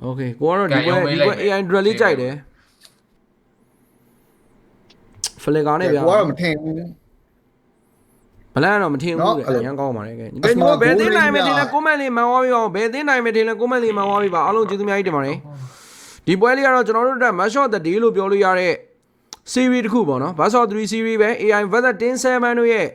Okay ကိုကတော့ဒီပွဲ AI drill လေးကြိုက်တယ် Flicker နဲ့ဗျာ ကိုကတော့မထင်ဘူး ဘလန်တော့မထင်ဘူးလေအရင်ကောင်းပါတယ်ကဲဒီလိုဘယ်သိနိုင်မယ်ထင်လဲ comment လေးမှန်သွားပြီအောင်ဘယ်သိနိုင်မယ်ထင်လဲ comment လေးမှန်သွားပြီပါအားလုံးကျေးဇူးများကြီးတင်ပါတယ်ဒီပွဲလေးကတော့ကျွန်တော်တို့အတွက် match of the day လို့ပြောလို့ရတဲ့ series တစ်ခုပေါ့နော် Best of 3 series ပဲ AI vs 107တို့ရဲ့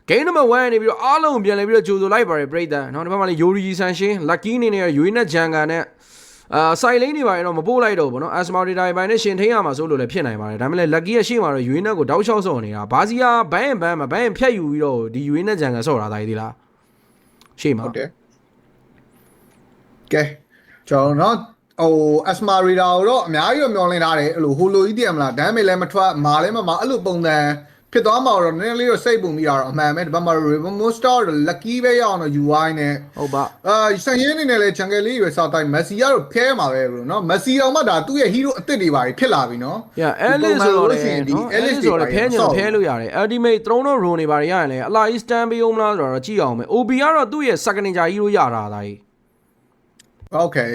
game number 1နေပြီးတော့အားလုံးပြန်လဲပြီးတော့ကြိုဆိုလိုက်ပါတယ်ပရိသတ်เนาะဒီဘက်မှာလေ Yori Sanshin Lucky အနေနဲ့ရွေးနဲ့ဂျန်ကန်နဲ့စိုက်လိမ့်နေပါရင်တော့မပို့လိုက်တော့ဘူးเนาะ Asma Data ဘိုင်းနဲ့ရှင်ထိန်းရမှာဆိုလို့လည်းဖြစ်နိုင်ပါတယ်ဒါပေမဲ့လည်း Lucky ရဲ့ရှေ့မှာတော့ရွေးနဲ့ကိုတောက်လျှောက်ဆော့နေတာဘာစီယာဘန်းဘန်းမှာဘန်းဖြတ်ယူပြီးတော့ဒီရွေးနဲ့ဂျန်ကန်ဆော့တာတိုင်းသေးလားရှေ့မှာဟုတ်တယ်ကဲကျွန်တော်ဟို Asma Data ကိုတော့အများကြီးတော့မျောလင်းထားတယ်အဲ့လိုဟိုလိုကြီးတည်မလားဒါပေမဲ့လည်းမထွက်မာလည်းမမာအဲ့လိုပုံစံဖြစ်သွားမှာတော့နည်းနည်းလေးတော့စိတ်ပုံမိတာတော့အမှန်ပဲဒီဘက်မှာ Ribbon Monster တော့ Lucky ပဲရအောင်တော့ UI နဲ့ဟုတ်ပါဆန်ရင်းနေနဲ့လဲ Jungle လေးရွယ်စားတိုင်း Messi ကတော့ဖဲမှာပဲဘရိုနော် Messi တော့မှဒါသူ့ရဲ့ hero အစ်စ်တွေပါဖြစ်လာပြီနော် Alice ဆိုတော့လေနော် Alice ဆိုတော့ဖဲညင်ဖဲလို့ရတယ် Ultimate Throne of Rune တွေပါရရင်လေအလာ Stand ပေးအောင်မလားဆိုတော့ကြည့်အောင်မယ် OB ကတော့သူ့ရဲ့ Second Ninja hero ရတာဒါကြီး Okay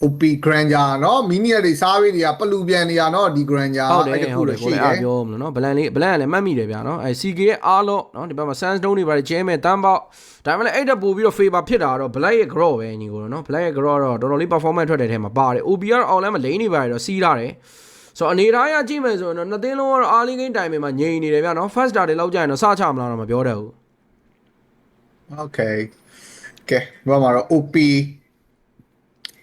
OP Granger เนาะ mini တွေစားပြီးတွေကပလူပြန်နေရเนาะဒီ Granger အဲ့ဒီခုလို့ရှိတယ်ပြောမလို့เนาะဘလန်ကလည်းမှတ်မိတယ်ဗျာเนาะအဲ CK ရဲ့အားလို့เนาะဒီဘက်မှာ Sandstone တွေပါကျဲမဲ့တန်းပေါက်ဒါပေမဲ့အဲ့တက်ပို့ပြီးတော့ favor ဖြစ်တာတော့ Black ရဲ့ grow ပဲညီကိုเนาะ Black ရဲ့ grow တော့တော်တော်လေး performance ထွက်တဲ့ထဲမှာပါတယ် OB ကတော့ online မှာလိမ့်နေပါတယ်တော့စီးထားတယ်ဆိုတော့အနေထားရကြည့်မယ်ဆိုရင်တော့နှစ်သင်းလုံးကတော့ early game time မှာငြိမ်နေတယ်ဗျာเนาะ first star တွေလောက်ကြရင်တော့စချမလားတော့မပြောတတ်ဘူး Okay ကဲဘာမှတော့ OP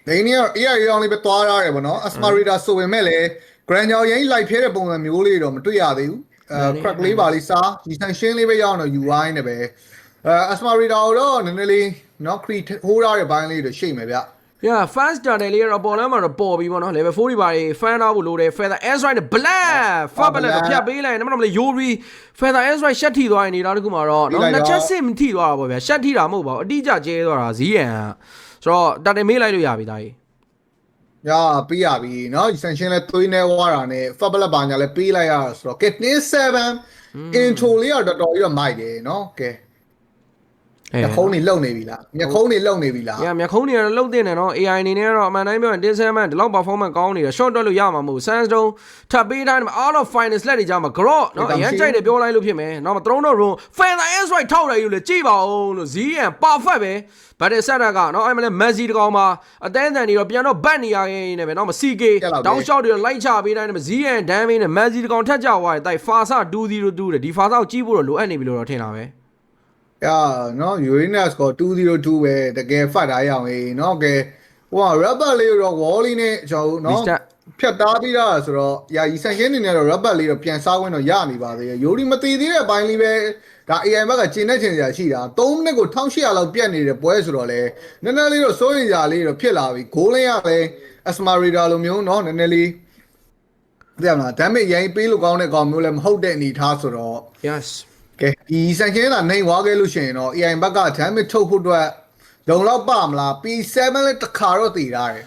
ဒီနေ့AI ရောင်းလေးပဲတွားရတယ်ဗောနော် Asma Data ဆိုပေမဲ့လည်း Granger ရင်းလိုက်ဖျဲတဲ့ပုံစံမျိုးလေးတော့မတွေ့ရသေးဘူးcrack လေးပါလေးစားဒီ sanction လေးပဲရအောင်တော့ UI နဲ့ပဲAsma Data တော့နည်းနည်းလေးเนาะ create ဟိုးရတဲ့ဘိုင်းလေးတွေရှိမယ်ဗျ fast star တွေလေးကတော့ပေါ်လမ်းမှာတော့ပေါ်ပြီးဗောနော် level 4တွေပါ fan ထားဖို့လိုတယ် feather airstrike နဲ့ black fabulous ဖြတ်ပေးလိုက်တယ်နမမလေး Yori feather airstrike ရှက်ထိသွားရင်နေတာတခုမှာတော့နော်နှစ်ချက်စစ်မထိသွားတာဗောဗျာရှက်ထိတာမဟုတ်ပါဘူးအတိအကျကျဲသွားတာဇီးရန်ဆိုတော့တတ်တယ်မေးလိုက်လို့ရပြီဒါကြီးရပေးရပြီเนาะ sanction လဲသွေးနေဝါတာနဲ့ fabulous ဘာညာလဲပေးလိုက်ရဆိုတော့ Katniss 7 intro လေးတော့တော်တော်ကြီးတော့မိုက်တယ်เนาะကဲမျက်ခုံးနေလုံနေပြီလားမျက်ခုံးနေလုံနေပြီလားမျက်ခုံးနေတော့လုံတင်တယ်နော် AI အနေနဲ့ကတော့အမှန်တိုင်းပြောရင်တင်ဆဲမှန်ဒီလောက် performance ကောင်းနေတယ် short တွက်လို့ရမှာမဟုတ် Sandstone ထပ်ပေးတိုင်းမှာ all of finals လက်တွေကြမှာ grow နော်အရင်ကြိုက်တယ်ပြောလိုက်လို့ဖြစ်မယ်နော်မသုံးတော့ room feather airstrike ထောက်တယ်ယူလေကြည့်ပါဦးလို့ ZN perfect ပဲ battle setter ကနော်အဲ့မလဲ Messi တကောင်မှာအသင်းအသန်တွေတော့ပြန်တော့ back နေရရင်နေပဲနော်မ CK တောင်းရှော့တွေလိုက်ချပေးတိုင်းမှာ ZN damage နဲ့ Messi တကောင်ထက်ကြသွားတယ်တိုက် Fasa 2-0-2တယ်ဒီ Fasa ကိုကြည့်ဖို့တော့လိုအပ်နေပြီလို့တော့ထင်တာပဲနော် Uranus ကို202ပဲတကယ်ဖတ်ထားရအောင်เนาะကဲဟိုက rubber လေးတော့ wall လေးနဲ့ကျွန်တော်เนาะဖြတ်သားပြီးတော့ဆိုတော့ယာရီဆိုင်ရှင်းနေတော့ rubber လေးတော့ပြန်စားဝင်တော့ရနေပါသေးတယ်ယိုဒီမတည်သေးတဲ့အပိုင်းလေးပဲဒါ AI ဘက်ကကျင်းနေချင်စရာရှိတာ3မိနစ်ကို1800လောက်ပြတ်နေတဲ့ပွဲဆိုတော့လေနည်းနည်းလေးတော့စိုးရင်စရာလေးတော့ဖြစ်လာပြီဂိုးလင်းရလဲ Asma Data လိုမျိုးเนาะနည်းနည်းလေးသိရမလား damage ရိုင်းပေးလို့ကောင်းတဲ့ကောင်မျိုးလည်းမဟုတ်တဲ့အနေထားဆိုတော့ yesကဲဒီဆိုင်ကင်းကနိုင်သွားခဲ့လို့ရှိရင်တော့ AI ဘက်က damage ထုတ်ဖို့အတွက်လုံလောက်ပါမလား P7 လည်းတစ်ခါတော့တည်ထားတယ်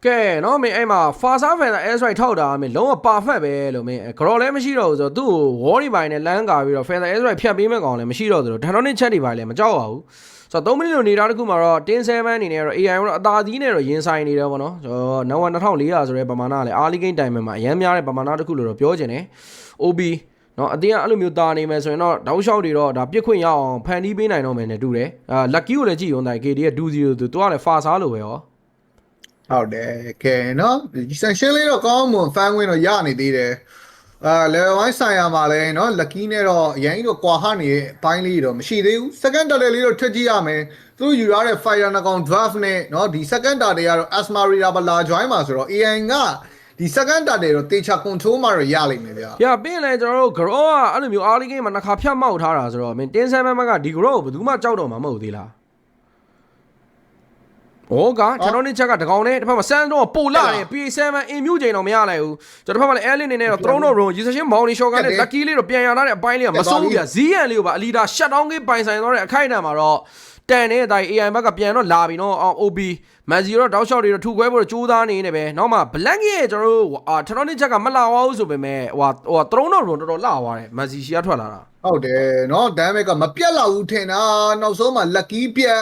ကဲနော်မင်းအဲ့မှာ Fasa Feather Airstrike ထောက်တာမင်းလုံးဝ perfect ပဲလို့မင်း grow လည်းမရှိတော့ဘူးဆိုတော့သူ့ကို wall တွေပိုင်းနဲ့လမ်းကာပြီးတော့ Feather Airstrike ဖြတ်ပေးမဲ့ကောင်လည်းမရှိတော့သလို Dynamic Chat တွေပိုင်းလည်းမကြောက်ပါဘူးဆိုတော့3မိနစ်လိုနေတာတခုမှာတော့107အနေနဲ့တော့ AI ကတော့အသာသီးနဲ့တော့ရင်ဆိုင်နေတယ်ပေါ့နော်ဆိုတော့2400ဆိုတဲ့ပမာဏကလည်း early game time မှာအရင်များတဲ့ပမာဏတခုလို့တော့ပြောချင်တယ် OB နော်အတင်းကအဲ့လိုမျိုးတာနေမယ်ဆိုရင်တော့တောက်လျှောက်တွေတော့ဒါပြစ်ခွင့်ရအောင်ဖန်တီးပေးနိုင်တော့မယ်နဲ့တူတယ်lucky ကိုလည်းကြည့်ရုံတိုင်း KD ရဲ့2-0သူကလည်း fast လို့ပဲရောဟုတ်တယ်ကဲနော်ဒီ sanction လေးတော့ကောင်းမွန် fan win တော့ရနေသေးတယ်level 1ဆိုင်ရာမှာလည်းနော် lucky နဲ့တော့အရင်တော့ကွာဟနေတဲ့အပိုင်းလေးတော့မရှိသေးဘူး second target လေးတော့ထွက်ကြည့်ရမယ်သူတို့ယူရတဲ့ fire နှကောင် draft နဲ့နော်ဒီ second target ကတော့ Asma Data ပါလာ join မှာဆိုတော့ AI ကဒီ second target တော့တေချာ control မှာတော့ရလိမ့်မယ်ဗျာ။ပြီးရင်လည်းကျွန်တော်တို့ grow ကအဲ့လိုမျိုး early game မှာနှစ်ခါဖြတ်မောက်ထားတာဆိုတော့မင်း107ဘက်ကဒီ grow ကိုဘယ်သူမှကြောက်တော့မှာမဟုတ်သေးလား။ဟောကကျွန်တော်နေချက်ကတကောင်နဲ့တစ်ဖက်မှာ Sand တော့ပို့လာတယ် P7 အင်မြူချိန်တော့မရလိုက်ဘူး။ကျွန်တော်တစ်ဖက်မှာလည်း Allen နေနဲ့တော့ Throne of Rune Usation Bounty Shot နဲ့ Lucky လေးတော့ပြန်ရလာတဲ့အပိုင်းလေးကမစိုးဘူးဗျာ။ ZN လေးကိုပါအလီဒါ shut down ကိပိုင်ဆိုင်သွားတဲ့အခိုက်အတန့်မှာတော့တန်တဲ့အတိုင်း AI ဘက်ကပြန်တော့လာပြီနော် OB Messi တော့တောက်လျှောက်တွေတော့ထူခွဲဖို့ကြိုးစားနေနေပဲနောက်မှ Black ရဲ့ကျွန်တော်တို့ကျွန်တော်နေချက်ကမလာသွားဘူးဆိုပေမဲ့ဟို Throne of Rune တော်တော်လာသွားတယ် Messi ရှီကထွက်လာတာဟုတ်တယ်နော် damage ကမပြတ်လောက်ဘူးထင်တာနောက်ဆုံးမှ Lucky ပြတ်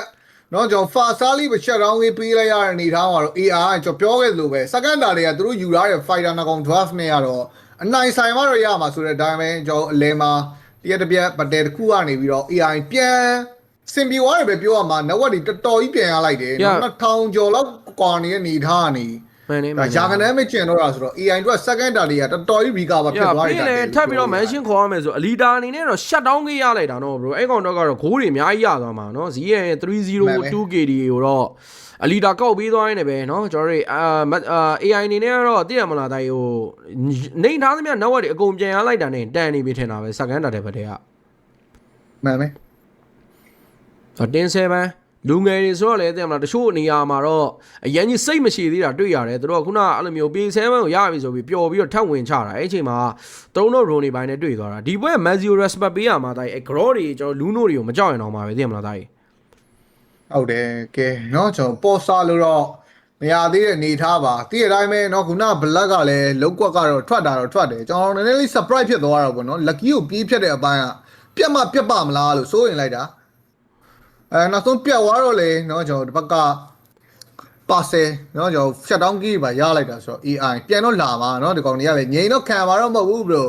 နော်ကျွန်တော် Fasali ပဲချက်တောင်းရေးပေးလိုက်ရတဲ့အနေထားမှာတော့ AI ကျွန်တော်ပြောခဲ့သလိုပဲ second တာတွေကသူတို့ယူထားတဲ့ fighter နှကောင် draft နဲ့ကတော့အနိုင်ဆိုင်မှတော့ရမှာဆိုတဲ့အတိုင်းပဲကျွန်တော်အလဲမှာတရက်တစ်ပြက်ပတ်တယ်တစ်ခုကနေပြီးတော့ AI ပြန်စင်ပြေသွားတယ်ပဲပြောရမှာ network တွေတော်တော်ကြီးပြန်ရလိုက်တယ်နော်1000ကျော်လောက်ကွာနေတဲ့အနေထားကနေဒါရာခဏမကျင်တော့တာဆိုတော့ AI တို့ second တာတွေကတော်တော်ကြီး recover ဖြစ်သွားတယ်ပြီးလေထပ်ပြီးတော့ mention ခေါ်ရမယ်ဆိုအလီတာအနေနဲ့တော့ shut down ကြီးရလိုက်တာနော် bro အဲ့ကောင်တော့ကတော့ဂိုးတွေအများကြီးရသွားမှာနော် Z ရဲ့ 302KD ကိုတော့အလီတာကောက်ပြီးသွားရင်လည်းပဲเนาะကျွန်တော်တို့AI အနေနဲ့ကတော့သိရမလားတိုင်းဟိုနေထားသမျှ network တွေအကုန်ပြန်ရလိုက်တာနဲ့တန်နေပြီထင်တာပဲ second တာတဲ့ဘက်တည်းကမှန်မယ်တင်း7လူငယ်တွေဆိုတော့လေသိရမလားတချို့နေရာမှာတော့အရင်ကြီးစိတ်မရှိသေးတာတွေ့ရတယ်သူတို့ကခုနအဲ့လိုမျိုး P7 ကိုရပြီဆိုပြီးပျော်ပြီးတော့ထပ်ဝင်ချတာအဲ့အချိန်မှာသုံးတော့ roll နေပိုင်းနဲ့တွေ့သွားတာဒီဘက် Mazio respect ပေးရမှာတိုင်းအဲ့ grow တွေကျွန်တော်လူနိုတွေကိုမကြောက်ရင်တော့မှာပဲသိရမလားတိုင်းဟုတ်တယ်ကဲเนาะကျွန်တော်ပေါ်စာလို့တော့မရသေးတဲ့အနေထားပါတည့်ရတိုင်းပဲเนาะခုန black ကလည်းလုံးကွက်ကတော့ထွက်တာတော့ထွက်တယ်ကျွန်တော်နည်းနည်းလေး surprise ဖြစ်သွားတာပေါ့เนาะ lucky ကိုပြေးဖြတ်တဲ့အပိုင်းကပြတ်ပါမလားလို့စိုးရင်လိုက်တာနောက်ဆုံးပြတ်သွားတော့လေเนาะကျွန်တော်ဒီဘက်ကပါဆယ်เนาะကျွန်တော် shut down key ပါရလိုက်တာဆိုတော့ AI ပြန်တော့လာပါเนาะဒီကောင်တွေကလည်းငြိမ်တော့ခံပါတော့မဟုတ်ဘူး bro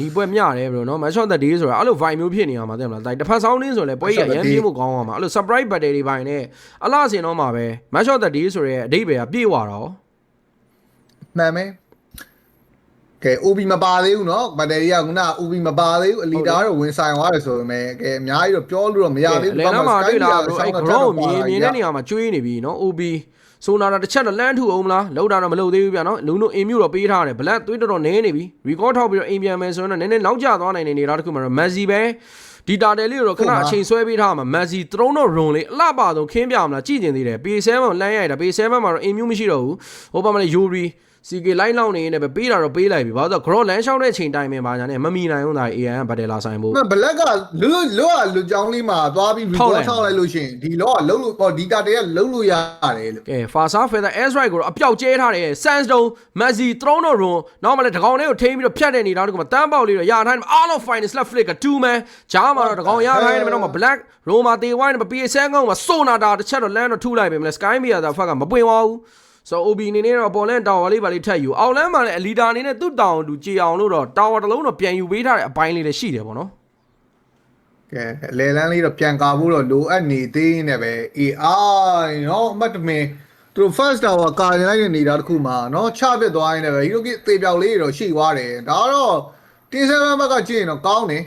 ဒီပွဲမျှတယ် bro เนาะ match of the day ဆိုတာအဲ့လို vibe မျိုးဖြစ်နေအောင်မှာသိမလားတိုက်တစ်ဖက်ဆောင်းတင်းဆိုလဲပွဲကြီးအရင်ပြေးဖို့ကောင်းအောင်မှာအဲ့လို surprise battle တွေပိုင်းနဲ့အလားစင်တော့မှာပဲ match of the day ဆိုရဲအဓိပ္ပာယ်ကပြေးသွားတော့မှန်မယ်ကဲ OB မပါသေးဘူးเนาะဘက်တရီကခုန OB မပါသေးဘူးအလီတာတော့ဝင်ဆိုင်သွားတယ်ဆိုပေမဲ့ကဲအများကြီးတော့ပြောလို့တော့မရသေးဘူးဘာမှမတွေ့လား bro အဲ့ ground မြင်နေတဲ့နေရာမှာကျွေးနေပြီเนาะ OB ဆိုနာတာတစ်ချက်တော့လမ်းထုအောင်မလားလောက်တာတော့မလုပ်သေးဘူးဗျာနော်လူနုအင်မြူတော့ပေးထားတယ်ဘလက်သွေးတော်တော်နည်းနေပြီ record ထောက်ပြီးတော့အိမ်ပြန်မယ်ဆိုရင်တော့နည်းနည်းနောက်ကျသွားနိုင်နေနေတာတခုမှတော့ Messi ပဲဒီတာတယ်လေးတော့ခဏအချိန်ဆွဲပေးထားမှာ Messi သုံးတော့ run လေးအလှပါဆုံးခင်းပြမလားကြည့်ကျင်သေးတယ် P7 ကိုလမ်းရိုက်တာ P7 မှာတော့အင်မြူမရှိတော့ဘူးဟိုပါမလဲ Yuri CK လိုက်လောက်နေနေပဲပေးတာတော့ပေးလိုက်ပြီဘာလို့ဆိုတော့ grow လမ်းလျှောက်တဲ့အချိန်တိုင်းမှာညာနဲ့မမီနိုင်ဘူးဒါ AI ကဘတ်တယ်လာဆိုင်ဖို့ဘလက်ကလူကြောင်းလေးမှာသွားပြီး record ထောက်လိုက်လို့ရှိရင်ဒီလောကလုံးလို့ဟောဒီတာတွေကလုံးလို့ရတယ်လို့ကဲ Fasa Feather Ezreal ကိုတော့အပြောက်ကျဲထားတယ် Sandstone Messi သုံးတော့ run နောက်မှလည်းတကောင်လေးကိုထိန်းပြီးတော့ဖြတ်တဲ့နေတာတခုမှတန်းပေါက်လေးတော့ရထားတယ်အားလုံး final left flick က2 man ဂျားမှာတော့တကောင်ရထားတယ်မတော့မှ black Roma တေဝိုင်းနဲ့ PSN ကောင်မှာစိုးနာတာတစ်ချက်တော့လမ်းတော့ထုလိုက်ပြီမလဲ Sky Media သာဖက်ကမပွင့်သွားဘူးဆို OB အနေနဲ့တော့ပေါ်လန်တာဝါလေးပါလေးထက်ယူအောက်လန်းမှာလည်းအလီတာအနေနဲ့သူ့တောင်တူကြေအောင်လို့တော့တာဝါတစ်လုံးတော့ပြန်ယူပေးထားတဲ့အပိုင်းလေးလည်းရှိတယ်ပေါ့နော်ကဲလေလန်းလေးတော့ပြန်ကာဖို့တော့လိုအပ်နေသေးနေပဲ AI เนาะအမတ်တမင်သူ first tower ကာနေလိုက်တဲ့နေတာတခုမှာเนาะချပစ်သွားရင်လည်းဟီရိုကီသေပြောက်လေးတော့ရှိသွားတယ်ဒါတော့ T7 ဘက်ကကြည့်ရင်တော့ကောင်းတယ်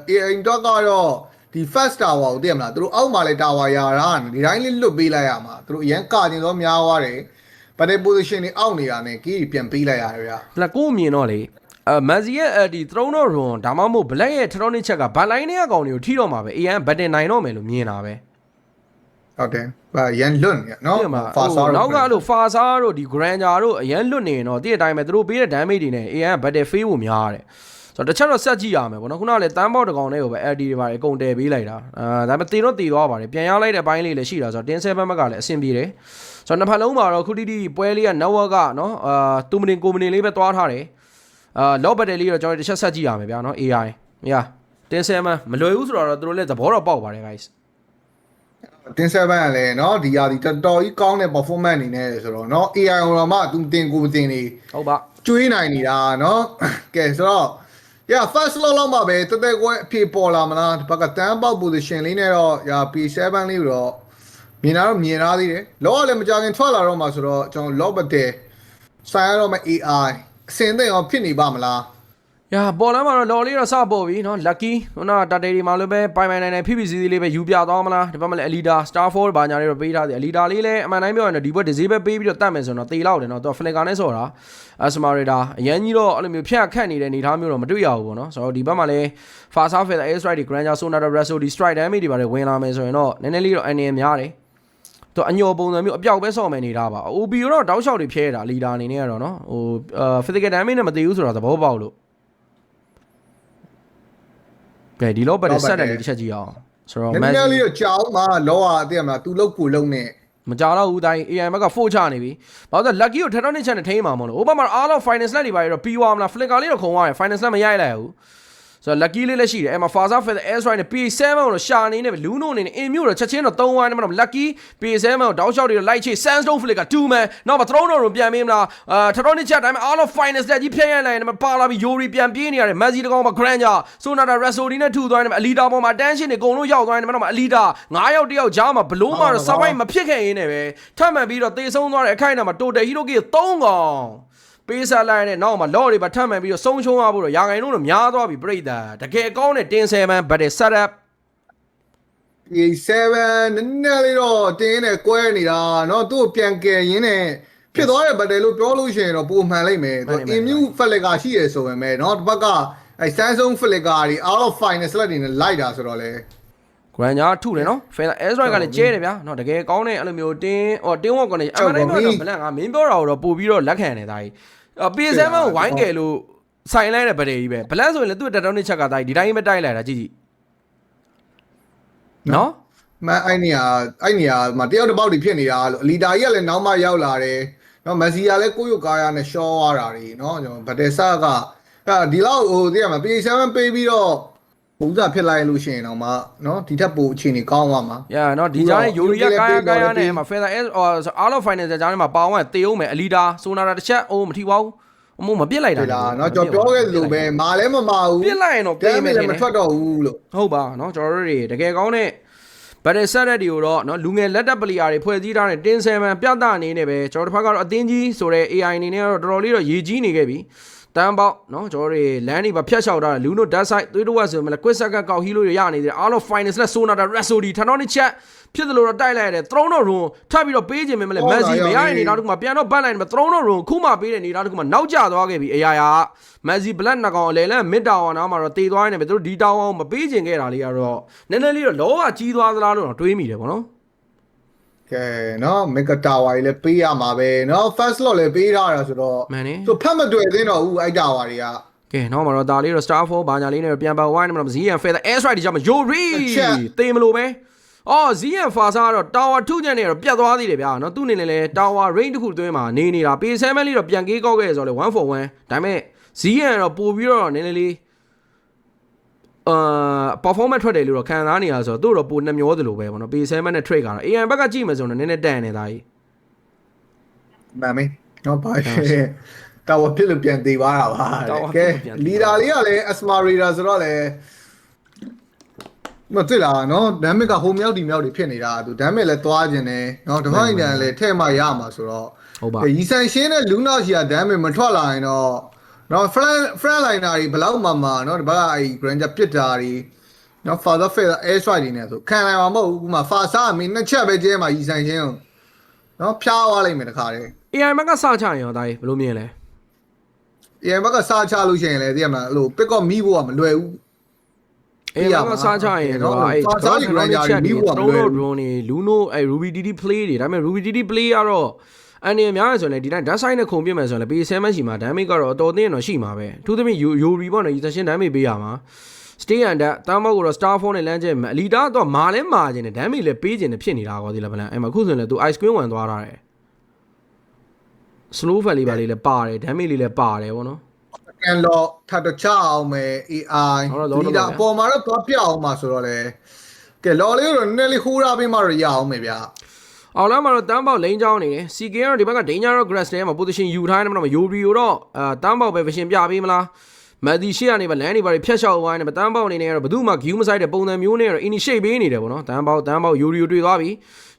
AI တော့ကတော့ဒီ first tower ကိုသိရမလားသူတို့အောက်မှာလဲ tower ရာတာဒီတိုင်းလေးလွတ်ပေးလိုက်ရမှာသူတို့အရန်ကာကျင်တော့များသွားတယ်ဗတ်တဲ့ position တွေအောက်နေတာနဲ့ကီးပြန်ပေးလိုက်ရတယ်ဗျာလက်ကိုမြင်တော့လေMessi ရဲ့ဒီ throne တော့ run ဒါမှမဟုတ် black ရဲ့ tronic ချက်ကဘတ်လိုင်းတွေကကောင်တွေကိုထိတော့မှာပဲ AI ဘတ်တင်နိုင်တော့မယ်လို့မြင်တာပဲဟုတ်တယ်ရန်လွတ်နေနော် Fasa နောက်ကအဲ့လို Fasa တို့ဒီ Granger တို့အရန်လွတ်နေရင်တော့ဒီအတိုင်းပဲသူတို့ပေးတဲ့ damage တွေနဲ့ AI ဘတ်တယ် fail ဖို့များတယ်ဆိုတော့တစ်ချက်တော့ဆက်ကြည့်ရမယ်ပေါ့နော်ခုနကလည်းတန်းပေါက်တကောင်လေးကိုပဲ LD တွေပါတယ်အကုန်တယ်ပေးလိုက်တာဒါပေမဲ့တင်တော့တည်သွားပါတယ်ပြန်ရောက်လိုက်တဲ့အပိုင်းလေးလည်းရှိတာဆိုတော့တင်း7ဘက်ကလည်းအဆင်ပြေတယ်ဆိုတော့နှစ်ဖက်လုံးမှာတော့ခုတိတိပွဲလေးက network ကနော်2မိနစ်9မိနစ်လေးပဲသွားထားတယ်လော့ဘတ်တယ်လေးတော့ကျွန်တော်တစ်ချက်ဆက်ကြည့်ရမယ်ဗျာနော် AI မြာတင်း7မလွယ်ဘူးဆိုတော့သူတို့လည်းသဘောတော့ပေါက်ပါတယ် guys တင်း7ကလည်းเนาะဒီရာဒီတော်တော်ကြီးကောင်းတဲ့ performance အနေနဲ့ဆိုတော့เนาะ AI ဟိုတော့မှသူတင်ကိုတင်နေဟုတ်ပါကျွေးနိုင်နေတာเนาะကဲဆိုတော့first လောက်မှာပဲတက်ကွဲအဖြစ်ပေါ်လာမလားဒီဘက်ကတန်းပေါက် position လေးနဲ့တော့P7 လေးတော့မြင်သားသေးတယ်လောကလည်းမကြခင်ထွက်လာတော့မှာဆိုတော့ကျွန်တော် lock ပတ်တယ်ဆိုင်ရတော့မှ AI အစင်သိအောင်ဖြစ်နေပါမလားပေါ်လမ်းမှာတော့လော်လေးတော့စပေါ်ပြီနော် lucky ခုနတာတေဒီမှာလည်းပဲပိုင်နိုင် PPC လေးပဲယူပြသွားမလားဒီဘက်မှာလည်း Elida Starfall ဘာညာလေးတော့ပေးထားတယ် Elida လေးလည်းအမှန်တိုင်းပြောရင်တော့ဒီဘက် disable ပေးပြီးတော့တတ်မယ်ဆိုတော့တေလောက်တယ်နော်သူက flicker နဲ့ဆော်တာ Asmarita အရန်ကြီးတော့အဲ့လိုမျိုးဖြတ်ခတ်နေတဲ့အနေထားမျိုးတော့မတွေ့ရဘူးပေါ့နော်ဆိုတော့ဒီဘက်မှာလည်း Fasa Feather Air Strike ဒီ Granger Sonata Reso ဒီ Strike damage တွေပါတယ်ဝင်လာမယ်ဆိုရင်တော့နည်းနည်းလေးတော့အနေများတယ်သူအညော်ပုံစံမျိုးအပြောက်ပဲဆော့မယ်နေတာပါ OB တော့တောက်လျှောက်တွေဖြဲတာ Elida အနေနဲ့ကတော့နော်ဟို physical damage နဲ့မတည်ဘူးဆိုတော့သဘောပေါက်လို့ကဲဒီလောဘတ်တွေဆက်တယ်လေးတစ်ချက်ကြည့်အောင်ဆိုတော့ Messi နည်းနည်းလေးတော့ကြောက်မှာလောကသိရမလားသူလုတ်ကိုလုံးနဲ့မကြောက်တော့ဘူးတိုင်း AI ဘက်က4ချနေပြီဘာလို့လဲ lucky ကိုထက်တော့နေချက်နဲ့ထိန်းမှာမဟုတ်လို့ Obama အားလုံး finance လက်တွေပါရတော့ပြီးသွားမလား flicker လေးတော့ခုံသွားတယ် finance လက်မရိုက်လိုက်ဘူး ဆိုတော့ lucky လေးလည်းရှိတယ်အဲ့မှာ Faza Feather Air Strike နဲ့ P7 ကိုတော့ရှာနေနေပဲလူနိုအနေနဲ့အင်မျိုးတော့ချက်ချင်းတော့3ဝိုင်းနဲ့မတော့ lucky P7 ကိုတောက်လျှောက်တွေလိုက်ချေ Sandstone Flick က2 man နောက်မှာ Throne တော့ပြန်ပေးမလားထထောနစ်ချက်တိုင်းမှာအားလုံး finals တက်ကြီးဖျက်ရလိုက်နေမှာပါလာပြီး Yori ပြန်ပြေးနေရတယ် Messi တကောင်မှာ Granger Sonata Rasodi နဲ့ထူသွားနေမှာ Alita ပေါ်မှာ tension တွေအကုန်လုံးရောက်သွားနေမှာတော့ Alita 9ယောက်တယောက်ကြားမှာဘလို့မှတော့ survive မဖြစ်ခဲ့ရင်းနဲ့ပဲထပ်မှန်ပြီးတော့တေဆုံးသွားတဲ့အခိုက်အတန့်မှာ Total Hero ကြီး3ကောင်ပေးစားလိုက်တဲ့နောက်မှာ လော့တွေပါထပ်မှန်ပြီးတော့ဆုံးရှုံးရဖို့တော့ရာဂိုင်တို့တော့များသွားပြီပြိတ္တာတကယ်ကောင်းတဲ့တင်7 but set up P7 နည်းနည်းလေးတော့တင်းနဲ့ကွဲနေတာเนาะသူ့ပြန်ကယ်ရင်းနဲ့ဖြစ်သွားတဲ့ဘတ်တယ်လို့ပြောလို့ရှိရင်တော့ပုံမှန်လိုက်မယ်သူအင်မြူဖက်လက်ကရှိရဆိုပေမဲ့เนาะတစ်ပတ်ကအဲ Samsung ဖက်လက်ကာတွေ out of final select တွေနဲ့လိုက်တာဆိုတော့လေ Granger ထုတယ်နော် Feather Air Strike ကလည်းကျဲတယ်ဗျာနော်တကယ်ကောင်းတဲ့အဲ့လိုမျိုးတင်းဝက်ကနေအမှန်တိုင်းတော့ဘလန်ကမင်းပြောတာတော့ပို့ပြီးတော့လက်ခံနေတာကြီးP7 ကိုဝိုင်းကယ်လို့ဆိုင်လိုက်တဲ့ဗတယ်ကြီးပဲဘလန်ဆိုရင်လည်းသူ့တက်တောင်းနေချက်ကတာဒီတိုင်းပဲတိုက်လိုက်တာကြည့်နော်မအဲ့နေရာမှာတယောက်တစ်ပေါက်တွေဖြစ်နေတာလို့အလီတာကြီးကလည်းနောက်မှရောက်လာတယ်နော်မက်ဆီကလည်းကိုယ့်ရုပ်ကားရနဲ့ရှော့သွားတာတွေနော်ကျွန်တော်ဗတယ်ဆာကဒီလောက်ဟိုသိရမှာ P7 ပေးပြီးတော့ဘုရားဖြစ်လိုက်လို့ရှိရင်တော့မှနော်ဒီထက်ပိုအခြေအနေကောင်းသွားမှာ။နော်ဒီကြားနဲ့ယိုရီယာကာယာနဲ့မှာ Feather S အားလုံး final ကြားထဲမှာပေါအောင်တေအောင်မယ်အလီတာဆိုနာတာတစ်ချက်အိုးမထီပါဘူး။အမို့မပြစ်လိုက်တာ။နော်ကျွန်တော်ပြောခဲ့သလိုပဲမာလည်းမမာဘူး။ပြစ်လိုက်ရင်တော့ပေးမယ်မထွက်တော့ဘူးလို့ဟုတ်ပါနော်ကျွန်တော်တို့တွေတကယ်ကောင်းတဲ့ဗတ်တယ်ဆက်ရက်တွေကိုတော့နော်လူငယ်လက်တက်ပလီယာတွေဖွဲ့စည်းထားတဲ့တင်း7ပြသအနေနဲ့ပဲကျွန်တော်တစ်ဖက်ကတော့အသင်းကြီးဆိုတဲ့ AI အနေနဲ့ကတော့တော်တော်လေးတော့ရည်ကြီးနေခဲ့ပြီတန်းပေါက်နော်ကျွန်တော်တို့လမ်းတွေပါဖြတ်လျှောက်ထားတယ်လူနိုဓာတ်ဆိုင်သွေးတော့ဆိုမှလည်း quick second ကောက်ဟီးလို့ရနေတယ်အားလုံး finals နဲ့ Sonata Rasodi ထထောင်းနေချက်ဖြစ်တယ်လို့တော့တိုက်လိုက်ရတယ် Throne of Rune ထပ်ပြီးတော့ပေးခြင်းပဲမလဲ Messi မရရင်နေနောက်တစ်ခုမှပြန်တော့ပတ်လိုက်တယ် Throne of Rune ခုမှပေးတယ်နေနောက်တစ်ခုမှနောက်ကျသွားခဲ့ပြီအရာရာ Messi Black နှစ်ကောင်အလဲလမ်း mid tower နားမှာတော့တေသွားနေတယ်သူတို့ဒီ tower ကိုမပေးခြင်းခဲ့တာလေးကတော့နည်းနည်းလေးတော့လောကကြီးသွားသလားလို့တော့တွေးမိတယ်ပေါ့နော်ကဲနော် Mega Tower ကြီးလည်းပေးရမှာပဲနော် First Lot လည်းပေးထားတာဆိုတော့သူဖတ်မတွေ့သေးတော့ဦးအဲ့ Tower တွေကကဲနောက်မှာတော့ဒါလေးတော့ Starfall ဘာညာလေးနဲ့ပြန်ပါဝိုင်းနေမှာ ZN Feather Air Strike ဒီကြောင့် Yori တေးမလို့ပဲအော် ZN Faza ကတော့ Tower 2ညနေတော့ပြတ်သွားသေးတယ်ဗျာနော်သူ့အနေနဲ့လည်း Tower Range တစ်ခုအတွင်းမှာနေနေတာ P7 လေးတော့ပြန်ကေးကောက်ခဲ့ဆိုတော့လေ1 for 1ဒါပေမဲ့ ZN တော့ပို့ပြီးတော့နည်းနည်းလေးperformance ထွက်တယ်လို့တော့ခံစားနေရဆိုတော့သူ့တော့ပိုနှမျောတယ်လို့ပဲပေါ့နော် P7 နဲ့ trade ကတော့ AM ဘက်ကကြည့်မယ်ဆိုတော့နည်းနည်းတန်နေတာကြီးမှန်ပြီနော်ဘာတာဝဖြစ်လို့ပြန်သေးသွားတာပါကဲလီဒါလေးကလည်း Asmarita ဆိုတော့လေမသိလားနော် damage ကဟိုမြောက်ဒီမြောက်တွေဖြစ်နေတာသူ damage လည်းသွားခြင်းတယ်နော် divine တန်လည်းထဲ့မှရမှာဆိုတော့ဟုတ်ပါရီဆန်ရှင်းနဲ့လူနောက်ရှိက damage မထွက်လာရင်တော့နော် front liner တွေဘလောက်မှနော်ဒီဘက်ကအဲ့ Granger ပစ်တာတွေနော် Father Feather Air Strike တွေနဲ့ဆိုခံနိုင်မှာမဟုတ်ဘူးဥမာ Faza အမင်းနှစ်ချက်ပဲကျဲမှာရီဆန်ရှင်းနော်ဖျားသွားလိုက်မယ်တခါတည်း AI ဘက်ကစချရင်ရောဒါကြီးဘယ်လိုမြင်လဲ AI ဘက်ကစချလို့ရှိရင်လည်းသိရမလားအဲ့လို pick up မိဖို့ကမလွယ်ဘူးAI ဘက်ကစချရင်တော့အဲ့ Faza Granger မိဖို့ကမလွယ်ဘူး drone တွေ Luno အဲ့ Ruby DD play တွေဒါပေမဲ့ Ruby DD play ကတော့အနေအများရဆိုရင်ဒီတိုင်း dash side နဲ့ခုံပြစ်မယ်ဆိုရင် P7 ရှိမှာ damage ကတော့အတော်သင်းတော့ရှိမှာပဲအထူးသဖြင့် Yori ပေါ့နော် Session damage ပေးရမှာ stay under တမ်းမောက်ကိုတော့ Starfall နဲ့လမ်းကျဲမယ် Alita တော့မာလဲမာခြင်းနဲ့ damage လည်းပေးခြင်းနဲ့ဖြစ်နေတာကောဒီလားဗလန်အဲ့မှာခုဆိုရင်လည်းသူ ice queen ဝင်သွားတာတယ် slow fall လေးပါလေးလည်းပါတယ် damage လေးလည်းပါတယ်ဗောနော်ကန်တော့ထပ်တော့ချအောင်မယ် AI ဒီဒါအပေါ်မှာတော့သွားပြအောင်မှာဆိုတော့လေကဲလော်လေးတော့နည်းနည်းလေးခိုးထားပေးမှတော့ရအောင်မယ်ဗျာအော်လာမှာတော့တန်းပေါက်လိန်ချောင်းနေတယ် CK ကတော့ဒီဘက်က Dangerous Grass ထဲမှာ position ယူထားနေမှာတော့ Yori ကိုတော့တန်းပေါက်ပဲ vision ပြပေးမလား Madi ရှေ့ကနေပါလမ်းနေပါဖြတ်လျှောက်ဝိုင်းနေပါတန်းပေါက်အနေနဲ့ကတော့ဘယ်သူမှ view မဆိုင်တဲ့ပုံစံမျိုးနဲ့တော့ initiate ပေးနေတယ်ပေါ့နော်တန်းပေါက် Yori ကိုတွေ့သွားပြီ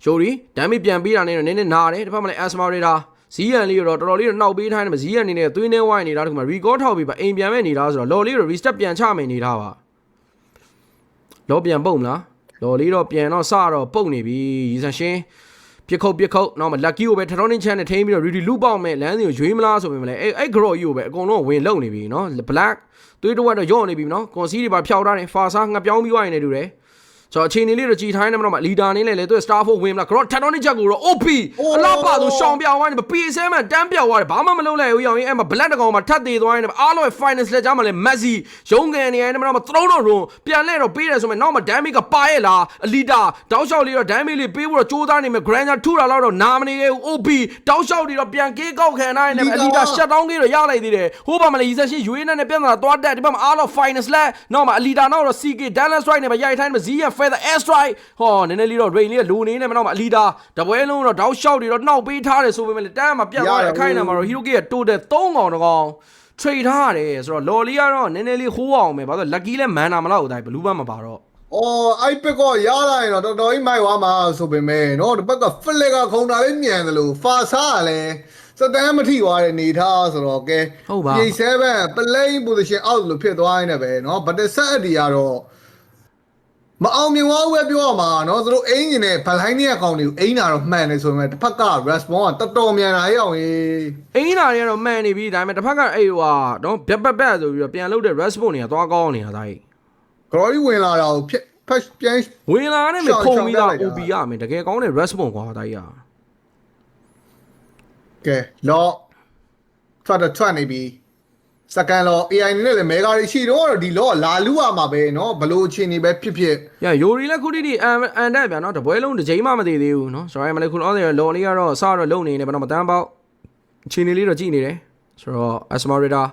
Yori damage ပြန်ပေးတာနဲ့တော့နည်းနည်းနားတယ်တစ်ဖက်မှာလည်း Asmarita ဇီးရန်လေးတော့တော်တော်လေးတော့နှောက်ပေးထားနေမှာဇီးရန်အနေနဲ့သွေးနှဲဝိုင်းနေတာတခုမှ record ထောက်ပြီးပါအိမ်ပြန်မဲ့နေတာဆိုတော့လော်လေးတော့ restart ပြန်ချမယ်နေတာပါလော်ပြန်ပုတ်မလားလော်လေးတော့ပြန်တော့စတော့ပုတ်နေပြီရီဆန်ရှင်းပြစ်ခုတ်နောက်မှ lucky ကိုပဲထထောင်းနေချမ်းနဲ့ထိန်းပြီးတော့ ready လူပေါက်မဲ့လမ်းစီကိုရွေးမလားဆိုပေမဲ့လည်းအဲ့ grow ကြီးကိုပဲအကုန်လုံးဝင်လုံနေပြီနော် black သွေးတော့ရော့နေပြီနော်ကွန်စီတွေပါဖျောက်ထားတယ် fasa ငှက်ပြောင်းပြီးွားနေတူတယ် ဆိုတော့အချိန်လေးတော့ကြည်ထိုင်းနေမှာတော့လီဒါနေလေသူ Star Force ဝင်မလား Grot ထန်တော်နေချက်ကိုတော့ OP အလားပါသူရှောင်ပြောင်းသွားနေ PS7 တန်းပြောက်သွားတယ်ဘာမှမလုပ်လိုက်ဘူးရောင်ရင်အဲ့မှာ Black တကောင်မှာထပ်သေးသွားနေအားလုံး Finals လက်ကြားမှာလဲ Messi ရုံးကန်နေရတယ်မှာတော့ Throne တော့ Run ပြန်လဲတော့ပေးတယ်ဆိုမှနောက်မှာ Damage ကပါရဲ့လားအလီဒါတောက်လျှောက်လေးတော့ Damage လေးပေးဖို့တော့ကြိုးစားနေမယ် Granger ထူတာတော့နာမနေခဲ့ဘူး OP တောက်လျှောက်လေးတော့ပြန်ကေးကောက်ခံနိုင်တယ်အလီဒါ shut down ကေးတော့ရလိုက်သေးတယ်ဟိုးပါမလဲ Reception ရွေးနဲ့ပြဿနာသွားတက်ဒီဘက်မှာအားလုံး Finals လက်နောက်မှာအလီဒါနောက်တော့ CK Dallas Strike နဲ့ပဲရိုက်ထိုင်းမှာ Zia Feather Air Strike ဟောနည်းနည်းလေးတော့ Rain လေးကလိုနေနေမှာနောက်မှာအလီဒါတပွဲလုံးတော့တောက်လျှောက်တွေတော့နှောက်ပေးထားတယ်ဆိုပေမဲ့တန်းမှာပြတ်သွားတဲ့အခိုင်အမာမှာတော့ Hero Kid ကတိုးတယ်3ကောင်တကောင် trade ထားရတယ်ဆိုတော့ Lolly ကတော့နည်းနည်းလေးဟိုးအောင်ပဲဘာလို့ Lucky လဲ mana မလောက်တိုင်းဘလူးဘတ်မပါတော့အဲ့ပစ်ကောရလာရင်တော့တော်တော်ကြီးမိုက်သွားမှာဆိုပေမဲ့เนาะဒီဘက်က Flick ကခုံတာလေးမြန်တယ်လို့ Fasa ကလည်းစတန်မထိသွားတဲ့နေထားဆိုတော့ကဲ P7 playing position out လို့ဖြစ်သွားနေတယ်ပဲเนาะ but ဆက်အတီကတော့မအောင်မြင်သွားဘူးပဲပြောရမှာเนาะသူတို့အိမ်ကျင်တဲ့ဗလိုင်းရဲ့အကောင်တွေကိုအိမ်တာတော့မှန်တယ်ဆိုပေမဲ့တစ်ဖက်က response ကတော်တော်မြန်လာရအောင်အိမ်တာတွေကတော့မှန်နေပြီဒါပေမဲ့တစ်ဖက်ကအဲ့ဟိုဟာเนาะပြက်ဆိုပြီးတော့ပြန်လုပ်တဲ့ response တွေကသွားကောင်းနေတာဒါကြီးGlory ဝင်လာတာကိုဖက်ပြန်ဝင်လာနဲ့မခုံပြီးသား OB ရမယ်တကယ်ကောင်းတဲ့ response ကွာဒါကြီးကဲတော့ထွက်နေပြီစကန်လော AI နဲ့လည်း mega တွေရှိတော့ဒီလောလာလူရမှာပဲเนาะဘလို့ချင်းနေပဲဖြစ်ရယိုရီလည်းခုတိအန်တက်ဗျာเนาะတပွဲလုံးတစ်ချိန်မှမသေးသေးဘူးเนาะဆိုတော့မလေးခုလောလော်လေးကတော့စတော့လုံနေတယ်ဘာလို့မတန်းပေါက်ချင်းနေလေးတော့ကြည့်နေတယ်ဆိုတော့ Asmarita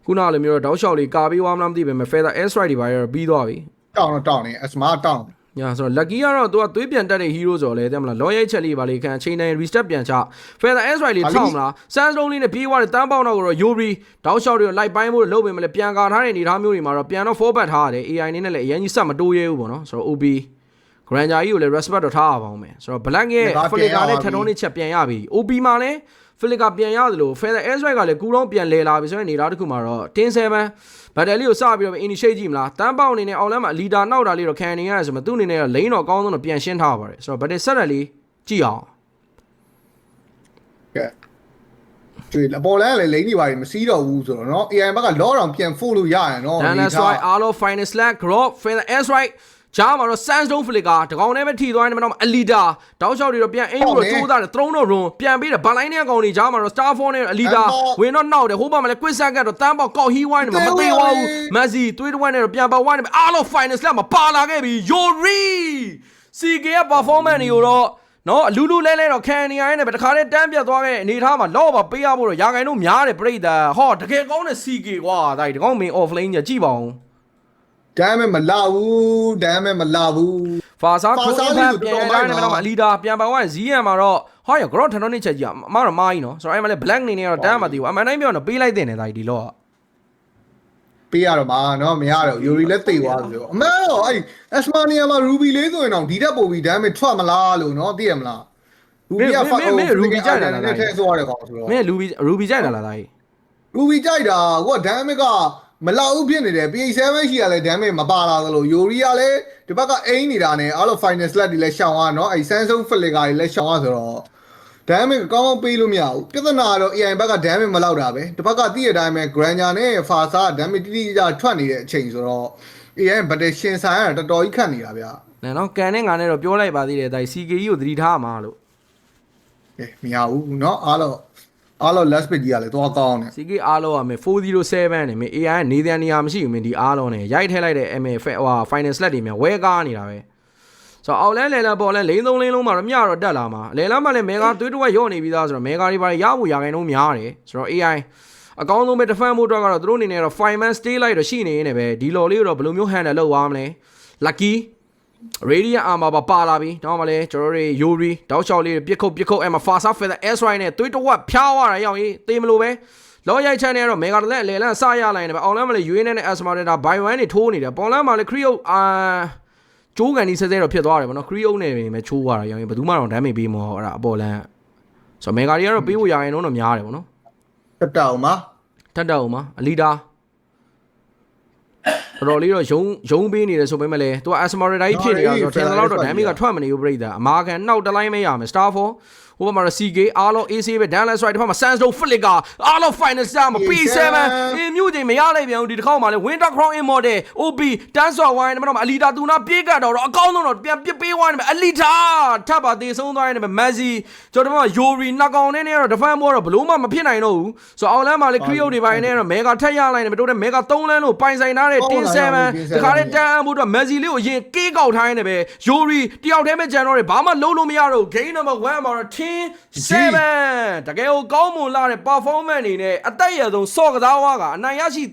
ခုနလိုမျိုးတော့တောက်လျှောက်လေးကာပြီးွားမလားမသိပဲ Feather Air Strike တွေပါရတော့ပြီးသွားပြီတောင်းနေ Asma တောင်းညာဆိုတော့ Lucky ကတော့သူကသွေးပြန်တက်တဲ့ hero ဆိုတော့လေတဲ့မလားလောရိုက်ချက်လေးပါလေခံချိန်တိုင်း restart ပြန်ချ Feather Air Strike လေးထောက်မလား Sandstone လေးနဲ့ပြေးသွားတယ်တန်းပေါက်တော့တော့ Yuri တောက်လျှောက်တွေလိုက်ပိုင်းဖို့လုပ်ပေမဲ့လည်းပြန်ကာထားတဲ့အနေအထားမျိုးတွေမှာတော့ပြန်တော့ forward ထားရတယ် AI နဲ့လည်းအရင်ကြီးစက်မတိုးရဲဘူးပေါ့နော်ဆိုတော့ OB Granger ကြီးကိုလည်း respect တော့ထားရပါအောင်မယ်ဆိုတော့ Black ရဲ့ Flicker နဲ့ထက်ထုံးနဲ့ချက်ပြန်ရပြီ OB မှာလည်း Flicker ပြန်ရတယ်လို့ Feather Air Strike ကလည်းကူတော့ပြန်လဲလာပြီဆိုရင်အနေအထားတစ်ခုမှာတော့10-7ဘတ်တယ်လေးကိုစပြီးတော့ initiate ကြည့်မလားတန်းပေါက်အနေနဲ့အောက်လမ်းမှာ leader နောက်တာလေးတော့ခံနေရတယ်ဆိုမှသူ့အနေနဲ့တော့ lane တော့အကောင်းဆုံးတော့ပြန်ရှင်းထားပါတယ်ဆိုတော့ဘတ်တယ်ဆက်ရက်လေးကြည့်အောင်ကဲကျွေးအပေါ်လမ်းလည်း lane တွေပါမစီးတော့ဘူးဆိုတော့เนาะ AI ဘက်က lock down ပြန် full လို့ရရเนาะ Dallas Strike Arlo Final Slack Grop Feather Air Strike ဂျားမှာတော့ Sandstone Flicker တကောင်နဲ့ပဲထိသွားနေမှာတော့အလီဒါတောက်လျှောက်တွေတော့ပြန်အိမ်လို့ကြိုးစားတယ် Throne တော့ Run ပြန်ပြီးတယ်ဗလိုင်းနဲ့အကောင်တွေဂျားမှာတော့ Star Force နဲ့အလီဒါဝင်တော့နောက်တယ်ဟိုဘက်မှာလည်း Quick Second တော့တန်းပေါက်ကောက်ဟီးဝိုင်းနေမှာမသေးပါဘူး Messi သွေးတဝက်နဲ့တော့ပြန်ပေါက်ဝိုင်းနေမှာအားလုံး Final Slap မှာပါလာခဲ့ပြီ Yuri CK ရဲ့ performance တွေကိုတော့နော်အလူလူလဲတော့ခံနေရတဲ့ပဲတခါတည်းတန်းပြတ်သွားခဲ့တဲ့အနေထားမှာလော့ပါပေးရဖို့တော့ရာဂိုင်တို့များတယ်ပြိတ္တာဟောတကယ်ကောင်းတဲ့ CK ကွာဒါကြီးတကောင် main offlane ကြည့်ပါဦးdamage မလာဘူးဖာစာကိုပြန်လာနေမှာအလီဒါပြန်ပါသွားဇီးရံမှာတော့ဟောရ Grot ထန်တော့နေချက်ကြီးအမတော့မားကြီးနော်ဆိုတော့အဲ့မှာလဲ Black နေနေတော့တန်းမသိဘူးအမှန်တိုင်းပြောတော့ပေးလိုက်တဲ့နေသားကြီးဒီလော့ပေးရတော့မှာနော်မရတော့ Yuri လည်းသိသွားဆိုတော့အမှန်တော့အဲ့ Asmania မှာ Ruby လေးဆိုရင်တော့ဒီတက်ပို့ပြီး damage ထွက်မလားလို့နော်သိရမလား Ruby က Ruby ကြိုက်တာလားထဲဆိုရတယ်ကောင်ဆိုတော့မင်း Ruby ကြိုက်တာလားသားကြီး Ruby ကြိုက်တာကိုက damage ကမလောက်ဘူးဖြစ်နေတယ် PA7 ရှိရလဲ damage မပါလာသလို Yuri ကလည်းဒီဘက်ကအိမ်နေတာနဲ့အားလုံး final slot တွေလည်းရှောင်ရနော်အဲ့ Samsung Flicker တွေလည်းရှောင်ရဆိုတော့ damage ကောင်းပေးလို့မရဘူးပြဿနာကတော့ AI ဘက်က damage မလောက်တာပဲဒီဘက်ကသိရတဲ့အတိုင်းပဲ Granger နဲ့ Fasa damage တိတိကျကျထွက်နေတဲ့အချိန်ဆိုတော့ AI ဘတ်တရှင်ဆိုင်ရတာတော်တော်ကြီးခတ်နေတာဗျာနော်ကန်နဲ့ငါနဲ့တော့ပြောလိုက်ပါသေးတယ်ဒါ CK ကြီးကိုသတိထားမှာလို့မရဘူးเนาะအားလုံး last bit ကြီးကလည်းတော့ကောင်းတယ် CK အားလုံးကမယ်407နဲ့မယ် AI နေတဲ့နေရာမရှိဘူးမင်းဒီအားလုံးနဲ့ရိုက်ထည့်လိုက်တဲ့ MA ဟို final slot တွေမြန်ဝဲကားနေတာပဲဆိုတော့အောက်လန်းလေလပေါ်လန်း3-3လုံးမှာတော့မြတော့တက်လာမှာလေလန်းမှာလည်းမေဂါသွေးတဝက်ရော့နေပြီးသားဆိုတော့မေဂါတွေပါရဖို့ရာခိုင်နှုန်းများတယ်ဆိုတော့ AI အကောင်းဆုံးပဲ defend ဖို့အတွက်ကတော့သူတို့အနေနဲ့တော့ 5 man stay လိုက်တော့ရှိနေနေပဲဒီလော်လေးကိုတော့ဘယ်လိုမျိုး handle လုပ်သွားမလဲ lucky radiant armor ပါလာပြီတော့မှလည်းကျွန်တော်တို့ Yuri တောက်လျှောက်လေးပြစ်ခုတ်အဲ့မှာ Fasa Feather Air Strike နဲ့သွေးတဝက်ဖျားသွားတာရောက်ရေးတေးမလို့ပဲလောရိုက်ချန်နဲ့တော့ Mega လက်လေလန်းစရလိုက်နေပဲအောင်လန်းမလေး UA နဲ့ Asmarita by 1နေထိုးနေတယ်ပေါ်လန်းမှာလည်း Creo ကျိုးကန်ဒီဆဲတော့ဖြစ်သွားတယ်ဗောနော် Creo နဲ့ပဲချိုးသွားတာရောက်ရင်ဘယ်သူမှတော့ damage ပေးမဟုတ်အဲ့ဒါအပေါ်လန်းဆိုတော့ Mega တွေကတော့ပေးဖို့ရရင်တော့များတယ်ဗောနော်တက်တောင်မှာအလီဒါ တော်လေးတော့ယုံပေးနေတယ်ဆိုပေမဲ့လည်းသူက Asmara တိုင်းဖြစ်နေတာဆိုတော့ထင်တယ်လို့တော့ damage ကထွက်မနေဘူးပြိတ္တာအမာခံနှောက်တလိုင်းမရမယ် Starfall ဟိုဘက်မှာတော့ CK အားလုံး AC ပဲ Down Let's Right တစ်ဖက်မှာ Sandstorm Flicker အားလုံး Final Star မှာ P7 အင်းမြို့ချိန်မရလိုက်ပြန်ဘူးဒီတစ်ခေါက်မှာလေ Winter Crown Immortal OB Dancer Wine မှာတော့အလီတာတူနာပြေးကတော့အကောင်းဆုံးတော့ပြန်ပစ်ပေးသွားတယ်မယ်အလီတာထပ်ပါသေးဆုံးသွားတယ်မယ် Messi ကျွန်တော်တို့က Yori နှစ်ကောင်နဲ့တော့ defend ဘောတော့ဘလို့မှမဖြစ်နိုင်တော့ဘူးဆိုတော့အောင်လန်းမှာလေ Creo တွေပိုင်းနဲ့တော့ Mega ထက်ရလိုက်တယ်မတို့တဲ့ Mega 3လန်းလို့ပိုင်ဆိုင်ထားတဲ့ Tin 7ဒီခါလေးတန်းအမှုတော့ Messi လေးကိုအရင်ကေးကောက်ထားနေတယ်ပဲ Yori တယောက်တည်းပဲကြံတော့တယ်ဘာမှလုံးလို့မရတော့ Game number 1မှာတော့ Tin 7တကယ်ကိုကောင်းမွန်လာတဲ့ performance အနေနဲ့အသက်ရဆုံးစော့ကစားဝါကအနိုင်ရရှိ